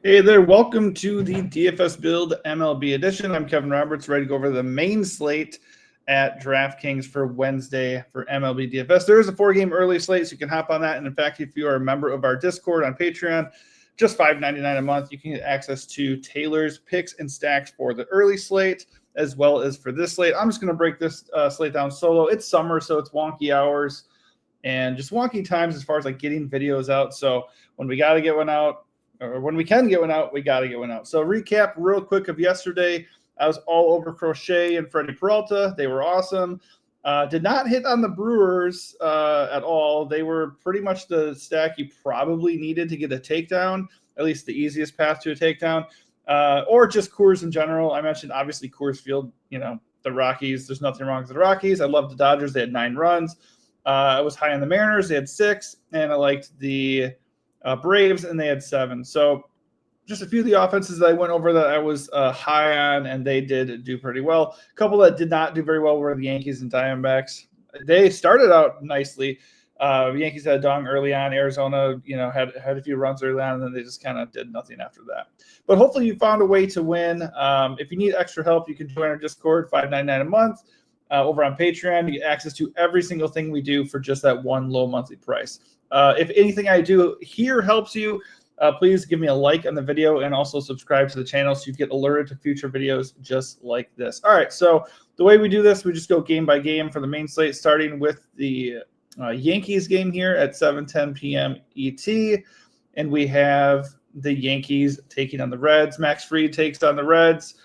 Hey there, welcome to the DFS Build MLB edition. I'm Kevin Roberts, ready to go over the main slate at DraftKings for Wednesday for MLB DFS. There is a 4-game early slate, so you can hop on that. And in fact, if you are a member of our Discord on Patreon, just $5.99 a month, you can get access to Taylor's picks and stacks for the early slate as well as for this slate. I'm just going to break this slate down solo. It's summer, so it's wonky hours and just wonky times as far as like getting videos out. So when we got to get one out, or when we can get one out, we got to get one out. So recap real quick of yesterday. I was all over Crochet and Freddie Peralta. They were awesome. Did not hit on the Brewers at all. They were pretty much the stack you probably needed to get a takedown, at least the easiest path to a takedown, or just Coors in general. I mentioned, obviously, Coors Field, the Rockies. There's nothing wrong with the Rockies. I love the Dodgers. They had 9 runs. I was high on the Mariners. They had 6, and I liked the Braves, and they had 7. So just a few of the offenses that I went over that I was high on, and they did do pretty well. A couple that did not do very well were the Yankees and Diamondbacks. They started out nicely. The Yankees had a dong early on. Arizona, had a few runs early on, and then they just kind of did nothing after that. But hopefully you found a way to win. If you need extra help, you can join our Discord, $5.99 a month. Over on Patreon, you get access to every single thing we do for just that one low monthly price. If anything I do here helps you, please give me a like on the video and also subscribe to the channel so you get alerted to future videos just like this. All right, so the way we do this, we just go game by game for the main slate, starting with the Yankees game here at 7:10 p.m. ET. And we have the Yankees taking on the Reds. Max Fried takes on the Reds.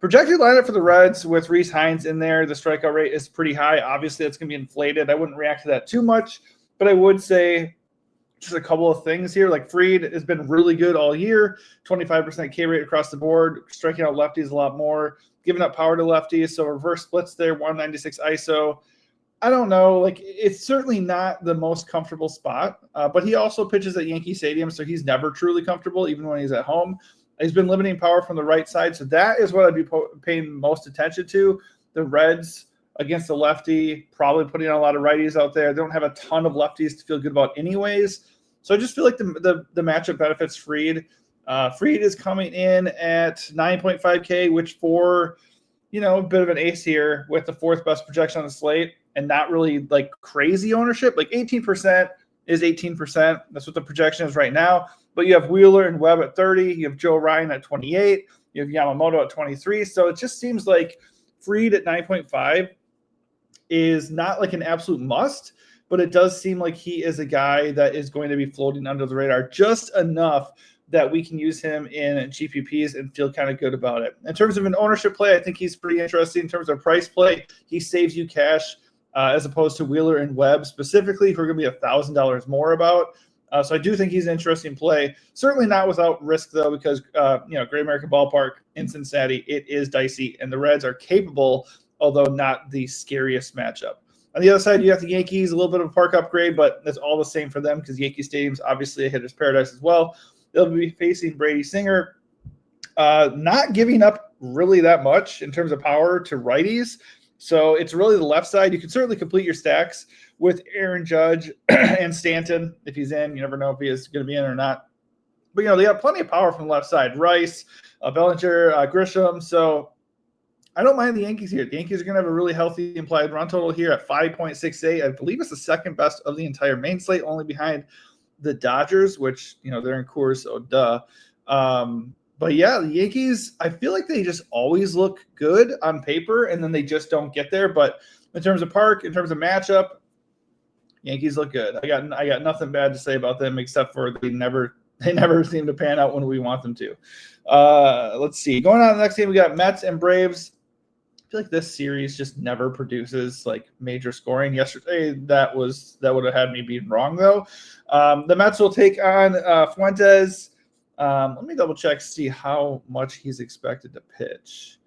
Projected lineup for the Reds with Rhys Hines in there. The strikeout rate is pretty high. Obviously, it's going to be inflated. I wouldn't react to that too much, but I would say just a couple of things here. Like Fried has been really good all year, 25% K rate across the board, striking out lefties a lot more, giving up power to lefties. So reverse splits there, 196 ISO. I don't know. Like, it's certainly not the most comfortable spot, but he also pitches at Yankee Stadium, so he's never truly comfortable, even when he's at home. He's been limiting power from the right side, so that is what I'd be paying most attention to. The Reds against the lefty, probably putting on a lot of righties out there. They don't have a ton of lefties to feel good about anyways. So I just feel like the matchup benefits Fried. Fried is coming in at 9.5K, which for, a bit of an ace here with the 4th best projection on the slate and not really like crazy ownership. Like 18% is 18%. That's what the projection is right now. But you have Wheeler and Webb at 30. You have Joe Ryan at 28. You have Yamamoto at 23. So it just seems like Fried at 9.5 is not like an absolute must, but it does seem like he is a guy that is going to be floating under the radar just enough that we can use him in GPPs and feel kind of good about it. In terms of an ownership play, I think he's pretty interesting. In terms of price play, he saves you cash as opposed to Wheeler and Webb specifically, who are going to be $1,000 more about. So I do think he's an interesting play. Certainly not without risk, though, because, Great American Ballpark in Cincinnati, it is dicey, and the Reds are capable, although not the scariest matchup. On the other side, you have the Yankees, a little bit of a park upgrade, but it's all the same for them because Yankee Stadium's obviously a hitter's paradise as well. They'll be facing Brady Singer, not giving up really that much in terms of power to righties. So it's really the left side. You can certainly complete your stacks with Aaron Judge and Stanton. If he's in, you never know if he is going to be in or not. But, they have plenty of power from the left side. Rice, Bellinger, Grisham. So I don't mind the Yankees here. The Yankees are going to have a really healthy implied run total here at 5.68. I believe it's the second best of the entire main slate, only behind the Dodgers, which, they're in Coors, so duh. But yeah, the Yankees, I feel like they just always look good on paper, and then they just don't get there. But in terms of park, in terms of matchup, Yankees look good. I got nothing bad to say about them except for they never seem to pan out when we want them to. Let's see. Going on to the next game, we got Mets and Braves. I feel like this series just never produces like major scoring. Yesterday, that would have had me being wrong though. The Mets will take on Fuentes. Let me double check, see how much he's expected to pitch.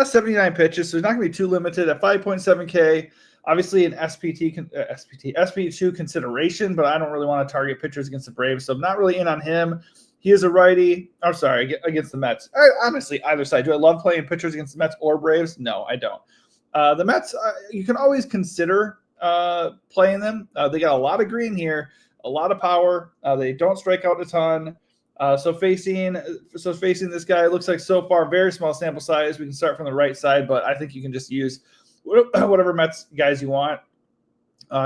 79 pitches, so he's not going to be too limited at 5.7K. Obviously, an SP2 consideration, but I don't really want to target pitchers against the Braves, so I'm not really in on him. He is a righty. I'm sorry, against the Mets. Honestly, either side. Do I love playing pitchers against the Mets or Braves? No, I don't. The Mets, you can always consider playing them. They got a lot of green here, a lot of power. They don't strike out a ton. So facing this guy, it looks like so far very small sample size. We can start from the right side, but I think you can just use whatever Mets guys you want.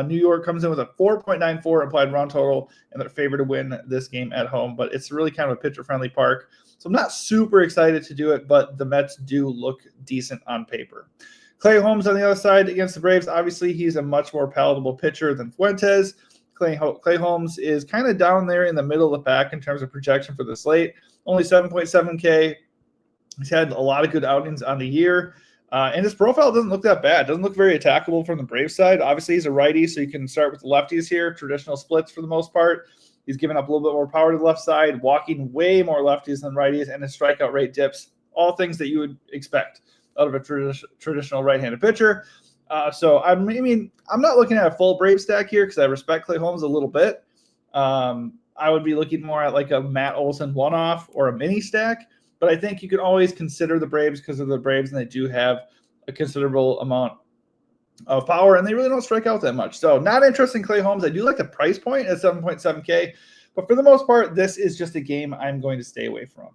New York comes in with a 4.94 implied run total, and they're favored to win this game at home. But it's really kind of a pitcher-friendly park, so I'm not super excited to do it, but the Mets do look decent on paper. Clay Holmes on the other side against the Braves. Obviously, he's a much more palatable pitcher than Fuentes. Clay Holmes is kind of down there in the middle of the pack in terms of projection for the slate. Only 7.7K. He's had a lot of good outings on the year. And his profile doesn't look that bad. Doesn't look very attackable from the Braves side. Obviously, he's a righty, so you can start with the lefties here. Traditional splits for the most part. He's giving up a little bit more power to the left side, walking way more lefties than righties, and his strikeout rate dips. All things that you would expect out of a traditional right-handed pitcher. So I'm not looking at a full Brave stack here because I respect Clay Holmes a little bit. I would be looking more at like a Matt Olson one-off or a mini stack. But I think you can always consider the Braves because of the Braves, and they do have a considerable amount of power, and they really don't strike out that much. So not interested in Clay Holmes. I do like the price point at 7.7K, but for the most part, this is just a game I'm going to stay away from.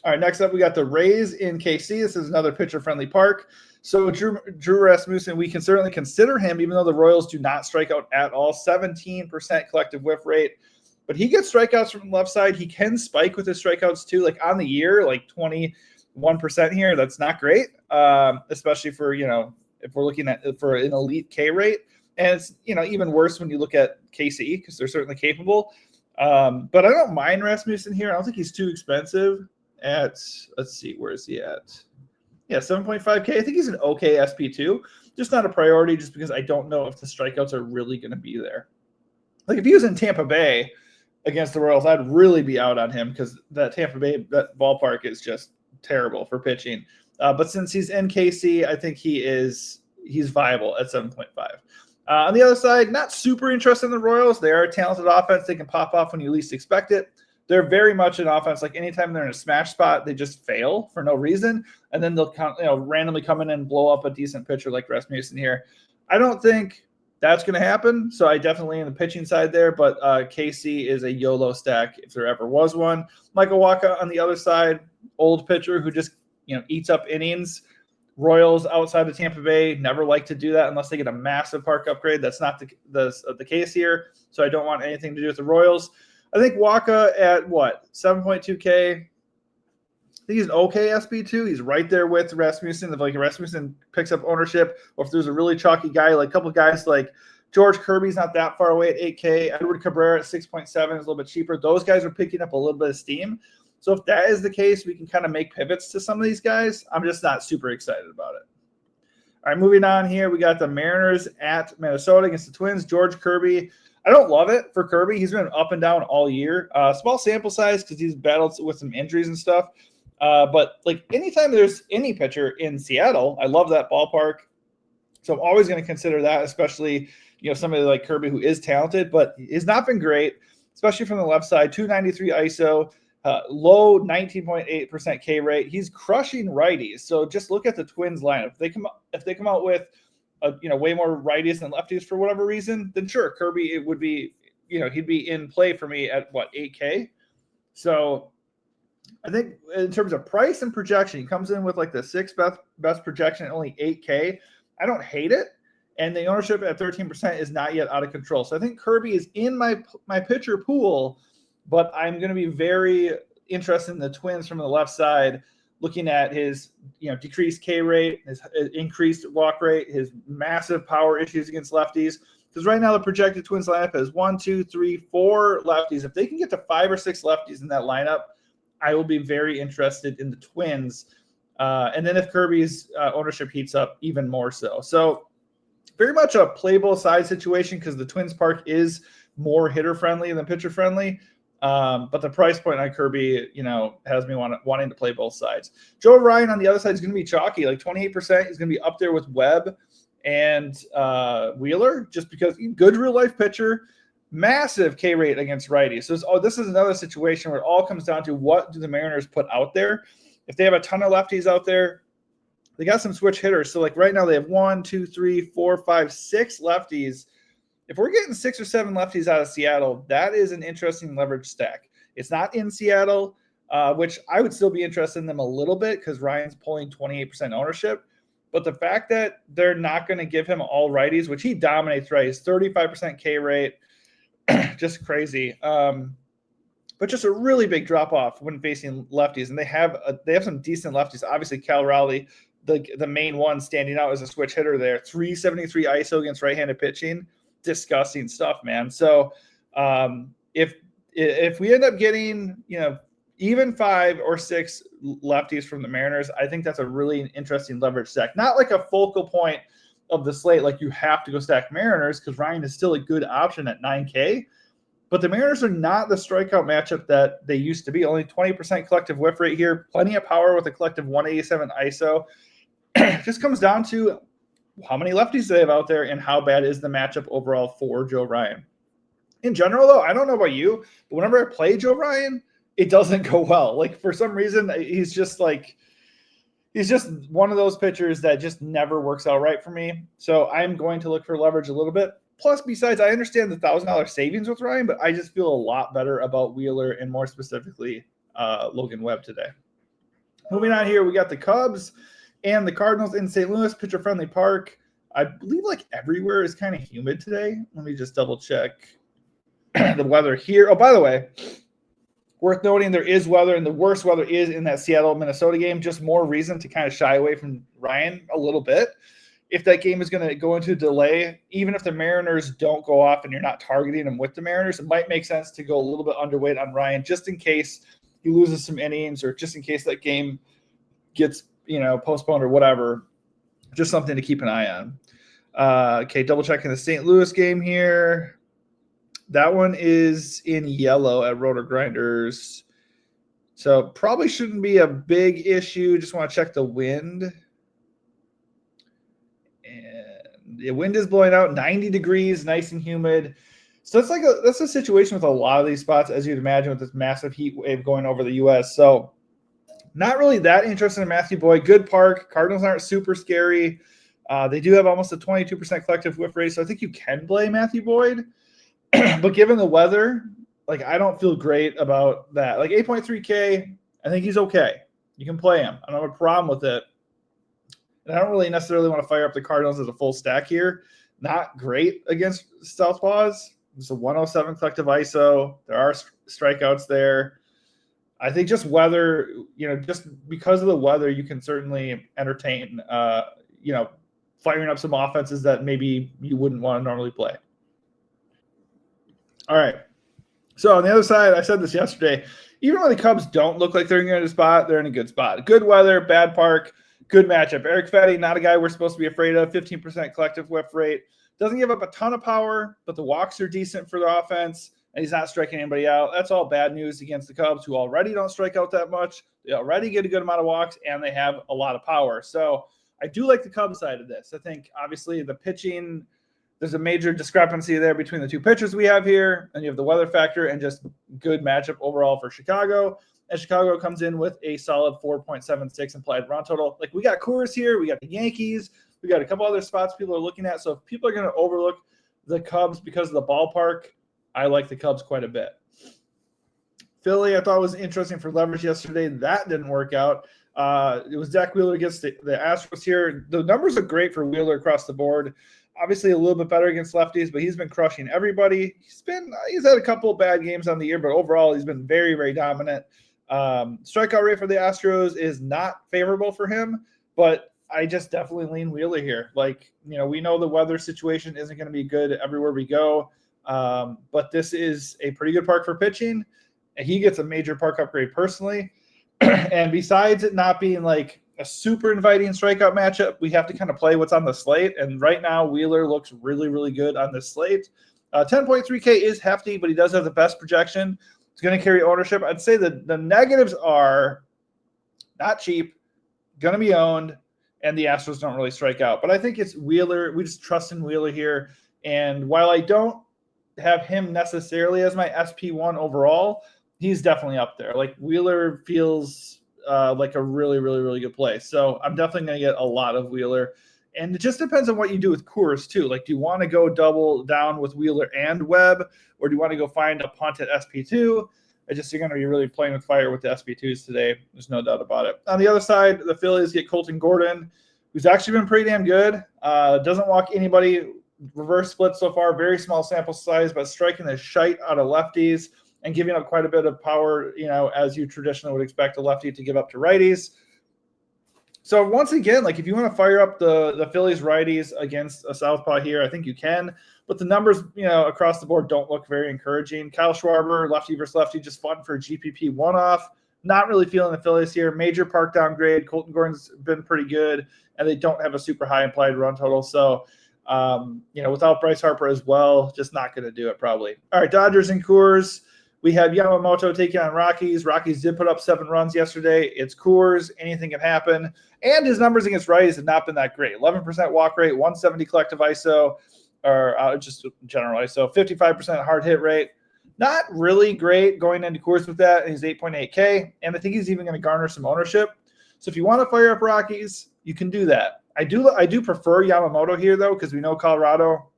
All right, next up, we got the Rays in KC. This is another pitcher-friendly park. So Drew Rasmussen, we can certainly consider him, even though the Royals do not strike out at all. 17% collective whiff rate. But he gets strikeouts from the left side. He can spike with his strikeouts too. Like on the year, like 21% here. That's not great, especially for, if we're looking at for an elite K rate. And it's, even worse when you look at KC because they're certainly capable. But I don't mind Rasmussen here. I don't think he's too expensive at, let's see, where is he at? Yeah, 7.5K. I think he's an okay SP2. Just not a priority just because I don't know if the strikeouts are really going to be there. Like if he was in Tampa Bay against the Royals, I'd really be out on him because that Tampa Bay that ballpark is just terrible for pitching. But since he's in KC, I think he's viable at 7.5. On the other side, not super interested in the Royals. They are a talented offense. They can pop off when you least expect it. They're very much an offense. Like anytime they're in a smash spot, they just fail for no reason, and then they'll randomly come in and blow up a decent pitcher like Rasmussen here. I don't think that's going to happen. So I definitely in the pitching side there, but KC is a YOLO stack if there ever was one. Michael Wacha on the other side, old pitcher who just eats up innings. Royals outside of Tampa Bay never like to do that unless they get a massive park upgrade. That's not the case here. So I don't want anything to do with the Royals. I think Wacha at 7.2K. I think he's an okay SP2. He's right there with Rasmussen. If Rasmussen picks up ownership, or if there's a really chalky guy, like a couple guys like George Kirby's not that far away at 8K. Edward Cabrera at 6.7 is a little bit cheaper. Those guys are picking up a little bit of steam. So if that is the case, we can kind of make pivots to some of these guys. I'm just not super excited about it. All right, moving on here, we got the Mariners at Minnesota against the Twins. George Kirby. I don't love it for Kirby. He's been up and down all year. Small sample size because he's battled with some injuries and stuff. But like anytime there's any pitcher in Seattle, I love that ballpark. So I'm always going to consider that, especially, somebody like Kirby who is talented, but he's not been great, especially from the left side. 293 ISO, low 19.8% K rate. He's crushing righties. So just look at the Twins lineup. If they come out with way more righties than lefties for whatever reason, then sure, Kirby, it would be, he'd be in play for me at 8K. So I think in terms of price and projection, he comes in with like the sixth best projection at only 8K. I don't hate it. And the ownership at 13% is not yet out of control. So I think Kirby is in my pitcher pool, but I'm going to be very interested in the Twins from the left side, looking at his decreased K rate, his increased walk rate, his massive power issues against lefties. Because right now the projected Twins lineup is 1, 2, 3, 4 lefties. If they can get to 5 or 6 lefties in that lineup, I will be very interested in the Twins. And then if Kirby's ownership heats up, even more so. So very much a play both side situation because the Twins park is more hitter friendly than pitcher friendly. But the price point on Kirby, has me wanting to play both sides. Joe Ryan on the other side is going to be chalky, like 28%. He's going to be up there with Webb and Wheeler, just because good real life pitcher, massive K rate against righties. So this is another situation where it all comes down to what do the Mariners put out there. If they have a ton of lefties out there, they got some switch hitters. So like right now they have 1, 2, 3, 4, 5, 6 lefties. If we're getting 6 or 7 lefties out of Seattle, that is an interesting leverage stack. It's not in Seattle, which I would still be interested in them a little bit because Ryan's pulling 28% ownership. But the fact that they're not going to give him all righties, which he dominates righties, 35% K rate, just crazy. But just a really big drop off when facing lefties, and they have some decent lefties. Obviously, Cal Raleigh, the main one standing out as a switch hitter there. 373 ISO against right-handed pitching, disgusting stuff, man. So if we end up getting even 5 or 6 lefties from the Mariners, I think that's a really interesting leverage stack. Not like a focal point of the slate, like you have to go stack Mariners because Ryan is still a good option at 9K. But the Mariners are not the strikeout matchup that they used to be. Only 20% collective whiff rate here. Plenty of power with a collective 187 ISO. It just comes down to how many lefties they have out there and how bad is the matchup overall for Joe Ryan. In general, though, I don't know about you, but whenever I play Joe Ryan, it doesn't go well. Like, for some reason, he's just one of those pitchers that just never works out right for me. So I'm going to look for leverage a little bit. Plus, besides, I understand the $1,000 savings with Ryan, but I just feel a lot better about Wheeler and more specifically Logan Webb today. Moving on here, we got the Cubs and the Cardinals in St. Louis, pitcher-friendly park. I believe like everywhere is kind of humid today. Let me just double check the weather here. Oh, by the way, worth noting there is weather, and the worst weather is in that Seattle-Minnesota game. Just more reason to kind of shy away from Ryan a little bit. If that game is going to go into delay, even if the Mariners don't go off and you're not targeting them with the Mariners, it might make sense to go a little bit underweight on Ryan just in case he loses some innings or just in case that game gets postponed or whatever. Just something to keep an eye on. Okay, double checking the St. Louis game here. That one is in yellow at Rotor Grinders. So probably shouldn't be a big issue. Just want to check the wind. And the wind is blowing out 90 degrees, nice and humid. So that's a situation with a lot of these spots, as you'd imagine, with this massive heat wave going over the U.S. So not really that interested in Matthew Boyd. Good park. Cardinals aren't super scary. They do have almost a 22% collective whiff rate, so I think you can play Matthew Boyd. But given the weather, I don't feel great about that. 8.3K, I think he's okay. You can play him. I don't have a problem with it. And I don't really necessarily want to fire up the Cardinals as a full stack here. Not great against Southpaws. It's a 107 collective ISO. There are strikeouts there. I think just weather, just because of the weather, you can certainly entertain, firing up some offenses that maybe you wouldn't want to normally play. All right. So on the other side, I said this yesterday, even when the Cubs don't look like they're in a good spot, they're in a good spot. Good weather, bad park, good matchup. Eric Fetty, not a guy we're supposed to be afraid of, 15% collective whiff rate. Doesn't give up a ton of power, but the walks are decent for the offense, and he's not striking anybody out. That's all bad news against the Cubs, who already don't strike out that much. They already get a good amount of walks, and they have a lot of power. So I do like the Cubs side of this. I think, obviously, the pitching – there's a major discrepancy there between the two pitchers we have here, and you have the weather factor and just good matchup overall for Chicago. And Chicago comes in with a solid 4.76 implied run total. We got Coors here, we got the Yankees, we got a couple other spots people are looking at. So if people are going to overlook the Cubs because of the ballpark, I like the Cubs quite a bit. Philly, I thought was interesting for leverage yesterday. That didn't work out. It was Zach Wheeler against the Astros here. The numbers are great for Wheeler across the board. Obviously a little bit better against lefties, but he's been crushing everybody. He's had a couple of bad games on the year, but overall he's been very, very dominant. Strikeout rate for the Astros is not favorable for him, but I just definitely lean Wheeler here. We know the weather situation isn't going to be good everywhere we go, but this is a pretty good park for pitching. He gets a major park upgrade personally. And besides it not being a super inviting strikeout matchup, we have to kind of play what's on the slate. And right now, Wheeler looks really, really good on this slate. 10.3K is hefty, but he does have the best projection. He's going to carry ownership. I'd say that the negatives are not cheap, going to be owned, and the Astros don't really strike out. But I think it's Wheeler. We just trust in Wheeler here. And while I don't have him necessarily as my SP1 overall, he's definitely up there. Wheeler feels like a really, really, really good play. So I'm definitely going to get a lot of Wheeler. And it just depends on what you do with Coors too. Do you want to go double down with Wheeler and Webb, or do you want to go find a punt at SP2? You're going to be really playing with fire with the SP2s today. There's no doubt about it. On the other side, the Phillies get Colton Gordon, who's actually been pretty damn good. Doesn't walk anybody. Reverse split so far, very small sample size, but striking the shite out of lefties and giving up quite a bit of power, as you traditionally would expect a lefty to give up to righties. So once again, like if you want to fire up the Phillies righties against a southpaw here, I think you can. But the numbers, across the board don't look very encouraging. Kyle Schwarber, lefty versus lefty, just fun for a GPP one-off. Not really feeling the Phillies here. Major park downgrade. Colton Gordon's been pretty good, and they don't have a super high implied run total. So, without Bryce Harper as well, just not going to do it probably. All right, Dodgers and Coors. We have Yamamoto taking on Rockies. Rockies did put up 7 runs yesterday. It's Coors. Anything can happen. And his numbers against righties have not been that great. 11% walk rate, 170 collective ISO, or just general ISO, 55% hard hit rate. Not really great going into Coors with that. He's 8.8K, and I think he's even going to garner some ownership. So if you want to fire up Rockies, you can do that. I do prefer Yamamoto here, though, because we know Colorado,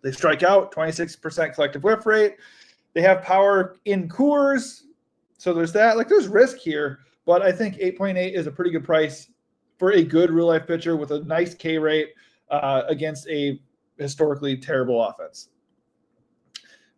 they strike out, 26% collective whiff rate. They have power in Coors, so there's that. Like, there's risk here, but I think 8.8 is a pretty good price for a good real-life pitcher with a nice K rate against a historically terrible offense.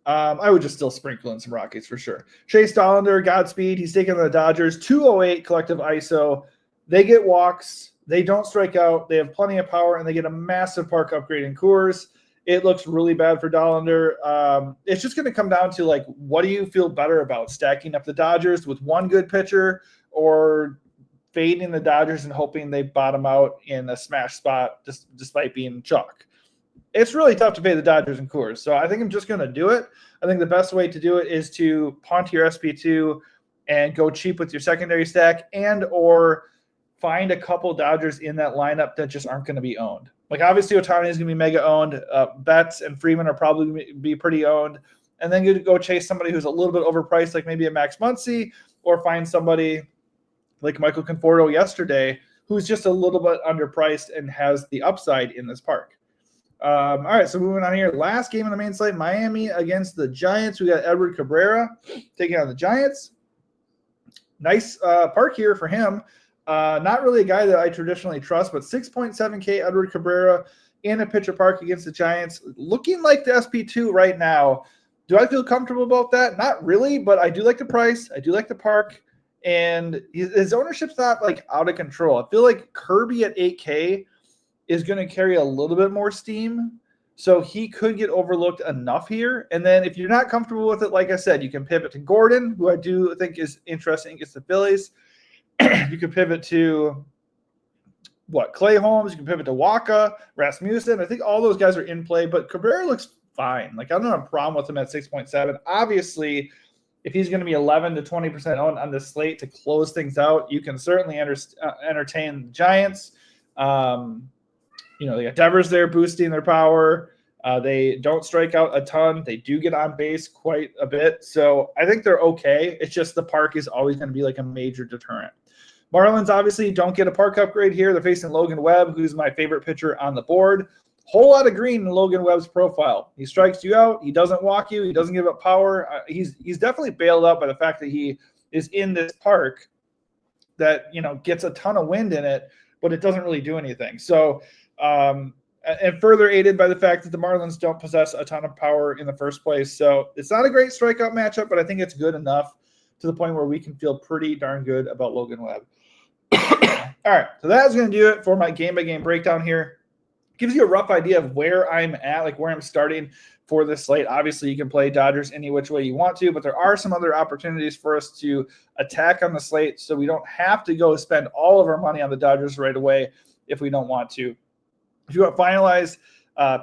I would just still sprinkle in some Rockies for sure. Chase Dollander, Godspeed. He's taking the Dodgers, 208 collective ISO. They get walks. They don't strike out. They have plenty of power, and they get a massive park upgrade in Coors. It looks really bad for Dollander. It's just going to come down to, like, what do you feel better about, stacking up the Dodgers with one good pitcher or fading the Dodgers and hoping they bottom out in a smash spot despite being chalk? It's really tough to pay the Dodgers and Coors, so I think I'm just going to do it. I think the best way to do it is to punt your SP2 and go cheap with your secondary stack and or find a couple Dodgers in that lineup that just aren't going to be owned. Like, obviously, Ohtani is going to be mega owned. Betts and Freeman are probably going to be pretty owned. And then you go chase somebody who's a little bit overpriced, like maybe a Max Muncy, or find somebody like Michael Conforto yesterday who's just a little bit underpriced and has the upside in this park. All right, so moving on here. Last game on the main slate, Miami against the Giants. We got Edward Cabrera taking on the Giants. Nice park here for him. Not really a guy that I traditionally trust, but 6.7K Edward Cabrera in a pitcher park against the Giants. Looking like the SP2 right now. Do I feel comfortable about that? Not really, but I do like the price. I do like the park. And his ownership's not, like, out of control. I feel like Kirby at 8K is going to carry a little bit more steam. So he could get overlooked enough here. And then if you're not comfortable with it, like I said, you can pivot to Gordon, who I do think is interesting against the Phillies. You can pivot to Clay Holmes. You can pivot to Waka, Rasmussen. I think all those guys are in play, but Cabrera looks fine. Like, I don't have a problem with him at 6.7. Obviously, if he's going to be 11 to 20% owned on the slate to close things out, you can certainly entertain the Giants. They got Devers there boosting their power. They don't strike out a ton. They do get on base quite a bit. So I think they're okay. It's just the park is always going to be like a major deterrent. Marlins obviously don't get a park upgrade here. They're facing Logan Webb, who's my favorite pitcher on the board. Whole lot of green in Logan Webb's profile. He strikes you out. He doesn't walk you. He doesn't give up power. He's definitely bailed out by the fact that he is in this park that, gets a ton of wind in it, but it doesn't really do anything. So, and further aided by the fact that the Marlins don't possess a ton of power in the first place. So it's not a great strikeout matchup, but I think it's good enough to the point where we can feel pretty darn good about Logan Webb. All right, so that's going to do it for my game-by-game breakdown here. Gives you a rough idea of where I'm at, like where I'm starting for this slate. Obviously, you can play Dodgers any which way you want to, but there are some other opportunities for us to attack on the slate, so we don't have to go spend all of our money on the Dodgers right away if we don't want to. If you want finalized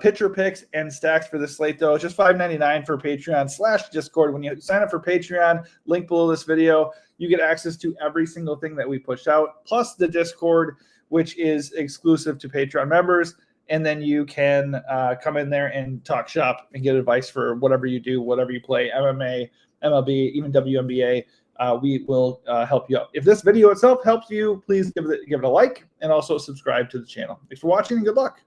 pitcher picks and stacks for the slate, though, it's just $5.99 for Patreon/Discord. When you sign up for Patreon, link below this video, you get access to every single thing that we push out, plus the Discord, which is exclusive to Patreon members. And then you can come in there and talk shop and get advice for whatever you do, whatever you play, MMA, MLB, even WNBA. We will help you out. If this video itself helps you, please give it a like and also subscribe to the channel. Thanks for watching and good luck.